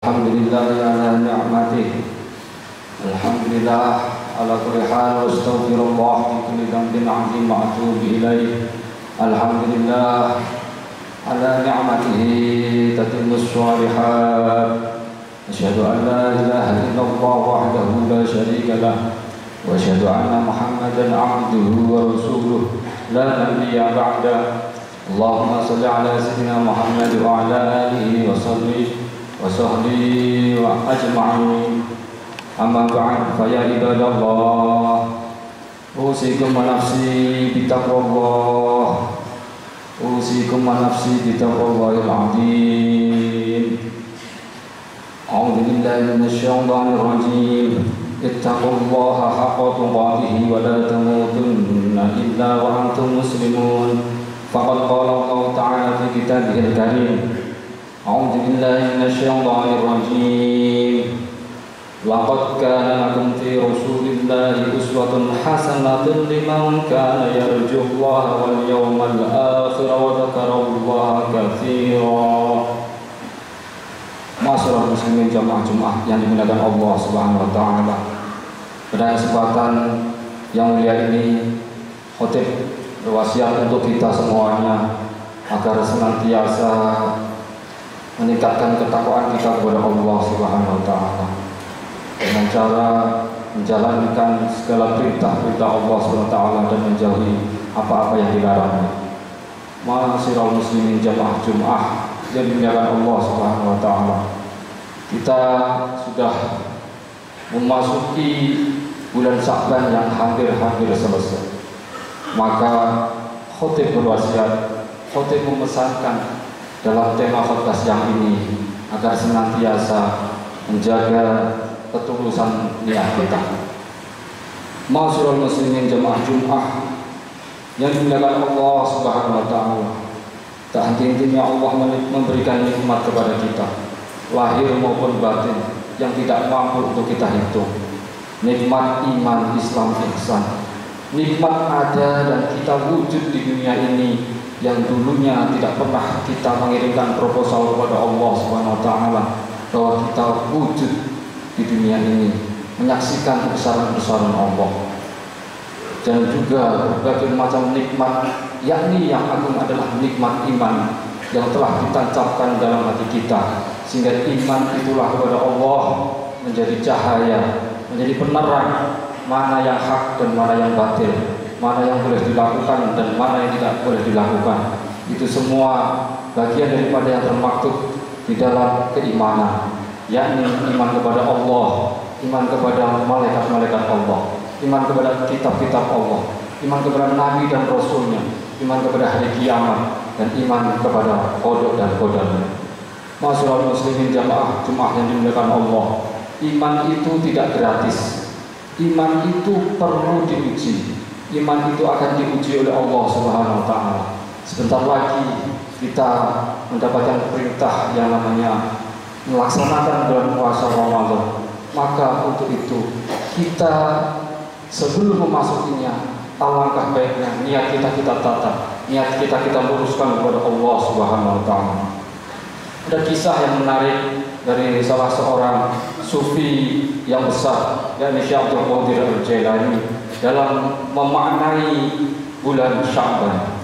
Alhamdulillah ala ni'matih. Alhamdulillah ala kulli hal wa astaghfirullah fi kulli dhanbin 'azim ma'tub ilaih. Alhamdulillah ala ni'matihi tatimmus shalihat. Asyhadu an la ilaha illallah wahdahu la syarika lah wa asyhadu anna Muhammadan 'abduhu wa rasuluh la nabiyya ba'da. Allahumma shalli ala sayyidina Muhammad wa ala alihi wa sahbihi wa ajma'in. Amma ba'd, fa ya ibadallah, usikum wa nafsi bitaqwallah, usikum wa nafsi bitaqwallahil azim. A'udzu billahi minasy syaithanir rajim. Ittaqullaha haqqa tuqatih wa la tamutunna illa wa antum muslimun. Faqad qala Allah ta'ala fi kitabihil karim. A'udzu billahi minasy syaithanir rajim. Laqad kana lakum fi Rasulillahi uswatun hasanatun liman kana yarjullaha wal yawmal akhir wa dzakarallaha katsiran. Masyaallah muslimin jamaah Jumat yang dimuliakan Allah Subhanahu wa taala. Pada kesempatan yang mulia ini, khotib berwasiat untuk kita semuanya agar senantiasa meningkatkan ketakwaan kita kepada Allah Subhanahu wa taala dengan cara menjalankan segala perintah-perintah Allah Subhanahu wa taala dan menjauhi apa-apa yang dilarangnya. Ma'asyiral muslimin jamaah Jumat yang dimuliakan Allah Subhanahu wa taala. Kita sudah memasuki bulan Sya'ban yang hampir selesai. Maka khotib berwasiat, khotib memesankan dalam tema khotbah yang ini agar senantiasa menjaga ketulusan niat kita. Ma'asyiral muslimin jamaah Jumat yang dimuliakan Allah Subhanahu wa taala. Tak henti-hentinya Allah memberikan nikmat kepada kita, lahir maupun batin, yang tidak mampu untuk kita hitung. Nikmat iman, Islam, ihsan. Nikmat ada dan kita wujud di dunia ini yang dulunya tidak pernah kita mengirimkan proposal kepada Allah Subhanahu wa taala bahwa kita wujud di dunia ini menyaksikan kebesaran-kebesaran Allah. Dan juga berbagai macam nikmat, yakni yang agung adalah nikmat iman yang telah ditancapkan dalam hati kita, sehingga iman itulah kepada Allah menjadi cahaya, menjadi penerang mana yang hak dan mana yang batil, mana yang boleh dilakukan dan mana yang tidak boleh dilakukan. Itu semua bagian daripada yang termaktub di dalam keimanan, yakni iman kepada Allah, iman kepada malaikat-malaikat Allah, iman kepada kitab-kitab Allah, iman kepada Nabi dan Rasulnya, iman kepada hari kiamat, dan iman kepada qada dan qadarnya. Masyaallah muslimin jamaah Jumat yang dimuliakan Allah, iman itu tidak gratis. Iman itu perlu diuji. Iman itu akan diuji oleh Allah Subhanahu wa taala. Sebentar lagi kita mendapatkan perintah yang namanya melaksanakan bulan puasa Ramadan. Maka untuk itu kita sebelum memasukinya, alangkah baiknya niat kita tata, niat kita luruskan kepada Allah Subhanahu wa taala. Ada kisah yang menarik dari salah seorang sufi yang besar, yakni Syekh Abdul Qadir Al-Jailani, dalam memaknai bulan Sya'ban.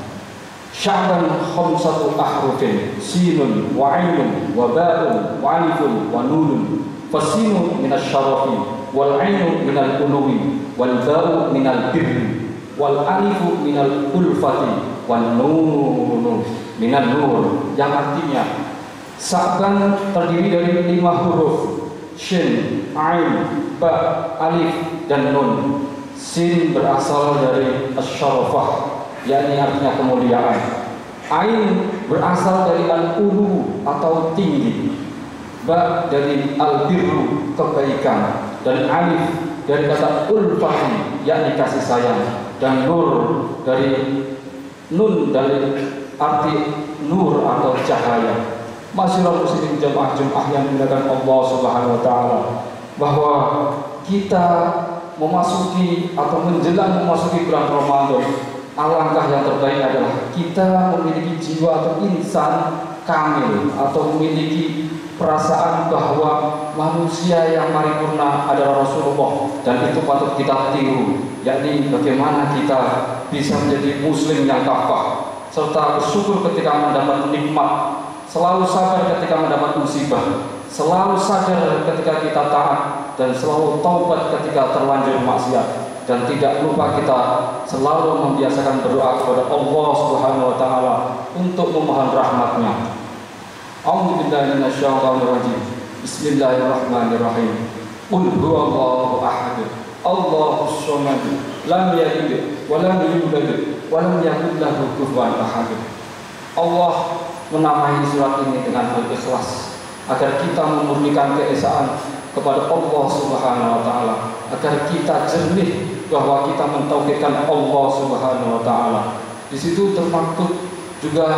Sya'ban khamsatu ahrufin, sinun wa 'ainun wa ba'un wa 'alifun wa nunun. Fasinu minasy syarafi wal 'ainu minal ulumi wal ba'u minal birri wal alifu minal ulfati wan nunu minan nur, yang artinya Sya'ban terdiri dari 5 huruf: shin, ain, ba, alif, dan nun. Sin berasal dari asy-syarafah, yakni artinya kemuliaan. Ain berasal dari al-ulu atau tinggi. Ba dari al-birru, kebaikan. Dan alif dari kata ulfati, yakni kasih sayang. Dan nur dari arti nur atau cahaya. Masyaallah muslimin jamaah Jumat yang dimuliakan Allah Subhanahu wa taala, bahwa kita memasuki atau menjelang memasuki bulan Ramadan, alangkah yang terbaik adalah kita memiliki jiwa atau insan kamil, atau memiliki perasaan bahwa manusia yang paripurna adalah Rasulullah, dan itu patut kita tiru, yakni bagaimana kita bisa menjadi muslim yang kafah, serta bersyukur ketika mendapat nikmat, selalu sabar ketika mendapat musibah, selalu sadar ketika kita taat, dan selalu taubat ketika terlanjur maksiat. Dan tidak lupa kita selalu membiasakan berdoa kepada Allah Subhanahu wa taala untuk memohon rahmat-Nya. A'udzu billahi minasyaitonir rajim. Bismillahirrahmanirrahim. Qul huwallahu ahad. Allahus samad. Lam yalid wa lam yulad wa lam yakul lahu kufuwan ahad. Allah menamai surat ini dengan al-ikhlas agar kita memurnikan keesaan kepada Allah Subhanahu wa taala, agar kita jernih bahwa kita mentauhidkan Allah Subhanahu wa taala. Di situ termaktub juga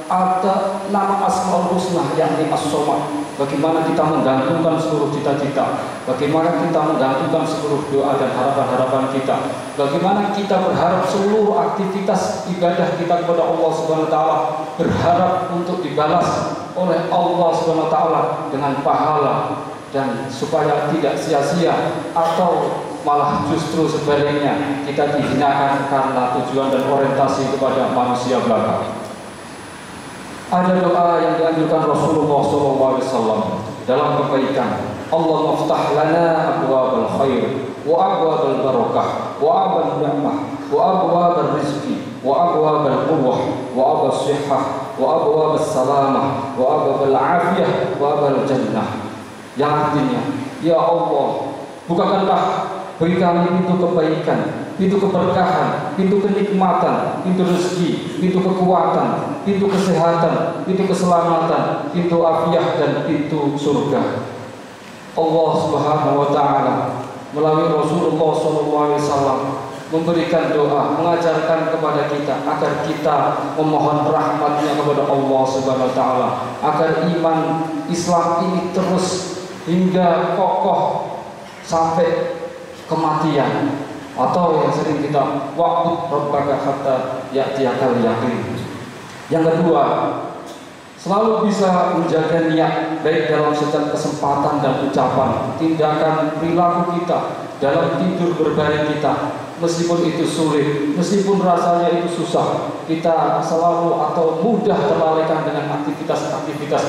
ada nama Asmaul Husna, yakni As-Somad. Bagaimana kita menggantungkan seluruh cita-cita, bagaimana kita menggantungkan seluruh doa dan harapan-harapan kita, bagaimana kita berharap seluruh aktivitas ibadah kita kepada Allah Subhanahu wa taala berharap untuk dibalas oleh Allah Subhanahu wa taala dengan pahala, dan supaya tidak sia-sia atau malah justru sebaliknya kita dihinakan karena tujuan dan orientasi kepada manusia belaka. Ada doa yang dianjurkan Rasulullah SAW dalam kebaikan. Allah maftah lana abwabal khair wa abwabal barakah wa abwabal ni'mah wa abwabal rizki wa abwabal quwwah wa abwabal sihhah wa abwabal salamah wa abwabal afiyah wa abwabal jannah. Yang artinya, ya Allah, bukakanlah bagi kami pintu kebaikan, pintu keberkahan, pintu kenikmatan, pintu rezeki, pintu kekuatan, pintu kesehatan, pintu keselamatan, pintu afiah, dan pintu surga. Allah Subhanahu wa taala melalui Rasulullah SAW memberikan doa, mengajarkan kepada kita agar kita memohon rahmat-Nya kepada Allah Subhanahu wa taala, agar iman Islam ini terus hingga kokoh sampai kematian, atau yang sering kita wa'bud rabbaka hatta ya'tiyakal yaqin. Yang kedua, selalu bisa menjaga niat baik dalam setiap kesempatan dan ucapan, tindakan, perilaku kita, dalam tidur berbaring kita, meskipun itu sulit, meskipun rasanya itu susah, kita selalu atau mudah terlalaikan dengan aktivitas-aktivitas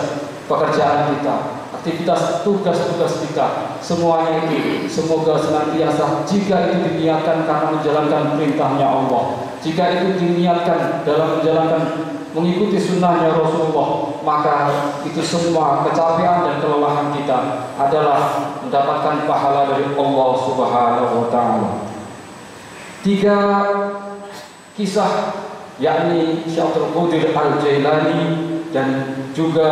pekerjaan kita, aktivitas tugas-tugas kita, semuanya itu semoga senantiasa, jika itu diniatkan karena menjalankan perintahnya Allah, jika itu diniatkan dalam menjalankan mengikuti sunnahnya Rasulullah, maka itu semua kecapean dan kelelahan kita adalah mendapatkan pahala dari Allah Subhanahu wa taala. 3 kisah, yakni Syekh Abdul Qadir Al-Jailani dan juga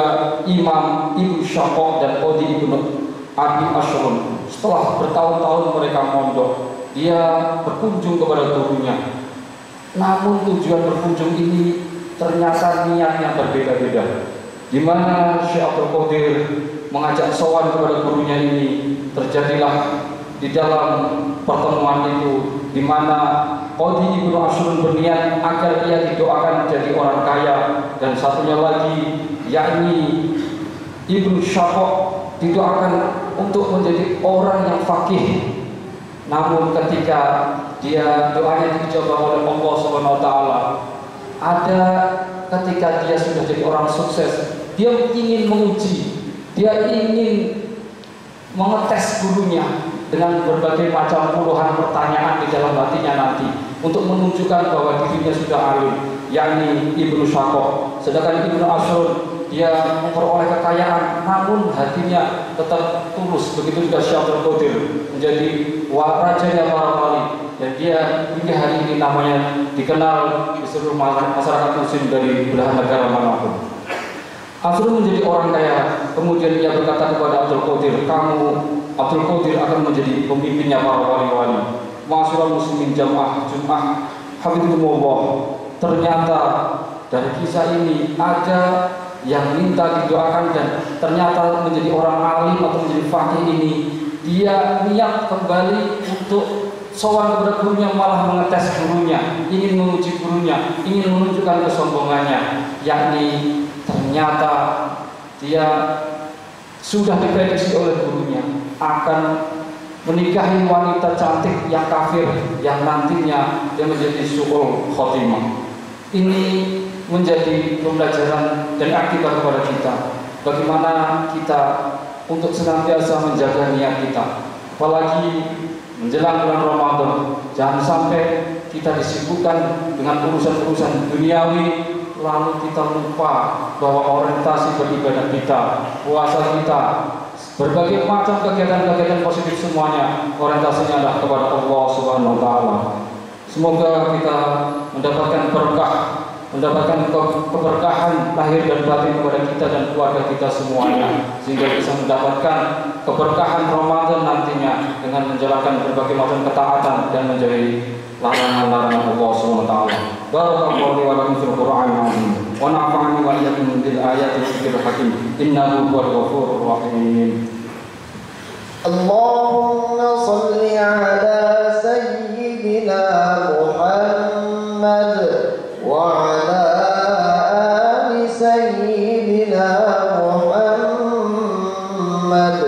Imam Ibnu Syaqq dan Qadi Ibnu Abi Ashrun. Setelah bertahun-tahun mereka mondok, dia berkunjung kepada gurunya. Namun tujuan berkunjung ini ternyata niatnya berbeda-beda. Di mana Syekh Abdul Qadir mengajak sowan kepada gurunya ini, terjadilah di dalam pertemuan itu di mana Qadi Ibnu Ashrun berniat agar ia didoakan menjadi orang kaya, dan satunya lagi yakni Ibnu Syaqq didoakan untuk menjadi orang yang faqih. Namun ketika dia doanya dijawab oleh Allah Subhanahu wa taala, ada ketika dia sudah jadi orang sukses, dia ingin menguji, dia ingin mengetes gurunya dengan berbagai macam puluhan pertanyaan di dalam hatinya nanti untuk menunjukkan bahwa dirinya sudah alim, yakni Ibnu Syaqq. Sedangkan Ibnu Ashrun dia memperoleh kekayaan, namun hatinya tetap tulus. Begitu juga Syekh Abdul Qadir menjadi rajanya para wali, dan dia hingga hari ini namanya dikenal di seluruh masyarakat muslim dari belahan negara manapun. Ashrun menjadi orang kaya, kemudian ia berkata kepada Abdul Qadir, kamu Abdul Qadir akan menjadi pemimpinnya para wali-wali. Ma'asyiral muslimin jamaah Jumat Habibullah. Ternyata dari kisah ini ada yang minta didoakan, dan ternyata menjadi orang alim atau menjadi faqih ini dia niat kembali untuk sowan kepada gurunya, malah mengetes gurunya, ingin menguji gurunya, ingin menunjukkan kesombongannya, yakni ternyata dia sudah diprediksi oleh gurunya akan menikahi wanita cantik yang kafir yang nantinya dia menjadi su'ul khotimah. Ini menjadi pembelajaran dan akibat kepada kita. Bagaimana kita untuk senantiasa menjaga niat kita, apalagi menjelang bulan Ramadan. Jangan sampai kita disibukkan dengan urusan-urusan duniawi, lalu kita lupa bahwa orientasi beribadah kita, puasa kita, berbagai macam kegiatan-kegiatan positif semuanya orientasinya adalah kepada Allah Subhanahu wa taala. Semoga kita mendapatkan berkah, mendapatkan keberkahan lahir dan batin kepada kita dan keluarga kita semuanya, sehingga bisa mendapatkan keberkahan Ramadan nantinya dengan menjalankan berbagai macam ketaatan dan menjauhi larangan-larangan Allah Subhanahu wa taala. Barakallahu li wa lakum fil Qur'anil azim wa nafa'ani wa iyyakum bil ayati wa dzikril hakim. Innahu huwal ghafurur rahim. Allahumma shalli ala sayyidina Muhammad wa ala ali sayyidina Muhammad.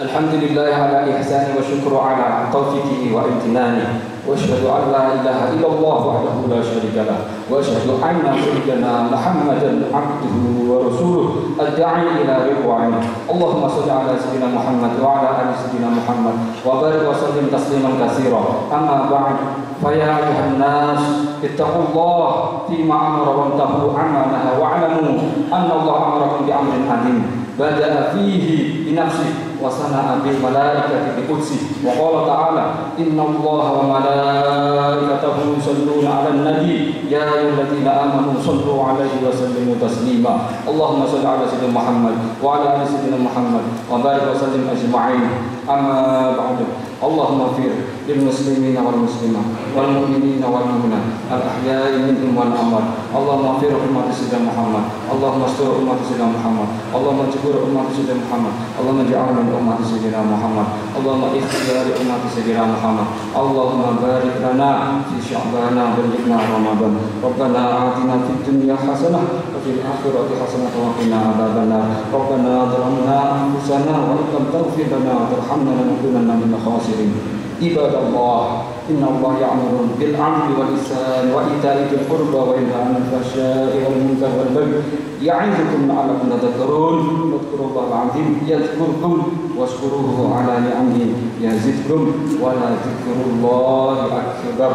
Alhamdulillah ala ihsani wa syukru ala taufiqihi wa imtinani. واشهد ان لا اله الا الله وحده لا شريك له واشهد ان سيدنا محمدا عبده ورسوله الداعي الى رضوانه. اللهم صل على سيدنا محمد وعلى ال سيدنا محمد وبارك وسلم تسليما كثيرا. اما بعد فيا ايها الناس اتقوا الله فيما امر وانتهوا عما نهى واعلموا ان الله امركم بامر عظيم بدأ فيه بنفسه وصنع بالملائكة بقدسه وقال تعالى إن الله وملائكته يصلون على النبي يا أيها الذين آمنوا صلوا عليه وسلموا تسليما. اللهم صل على سيدنا محمد وعلى آل سيدنا محمد وبارك وسلم أجمعين. أما بعد اللهم اغفر للمسلمين والمسلمات والمؤمنين والمؤمنات الأحياء منهم والأموات. اللهم اغفر أمة سيدنا محمد. اللهم استر أمة سيدنا محمد. اللهم اجبر أمة سيدنا محمد. اللهم اجعل من أمة سيدنا محمد. اللهم اختيار أمة سيدنا محمد. اللهم بارك لنا في شعبان وبلغنا رمضان. ربنا آتنا في الدنيا حسنة وفي الآخرة حسنة وقنا عذاب النار. ربنا ظلمنا أنفسنا وإن لم تغفر لنا وترحمنا لنكونن من الخاسرين. عباد الله إن الله يأمر بالعدل والإحسان وإيتاء ذي القربى وينهى عن الفحشاء والمنكر والبغي يعظكم لعلكم تذكرون. اذكروا الله العظيم يذكركم واشكروه على نعمه يزدكم ولذكر الله أكبر.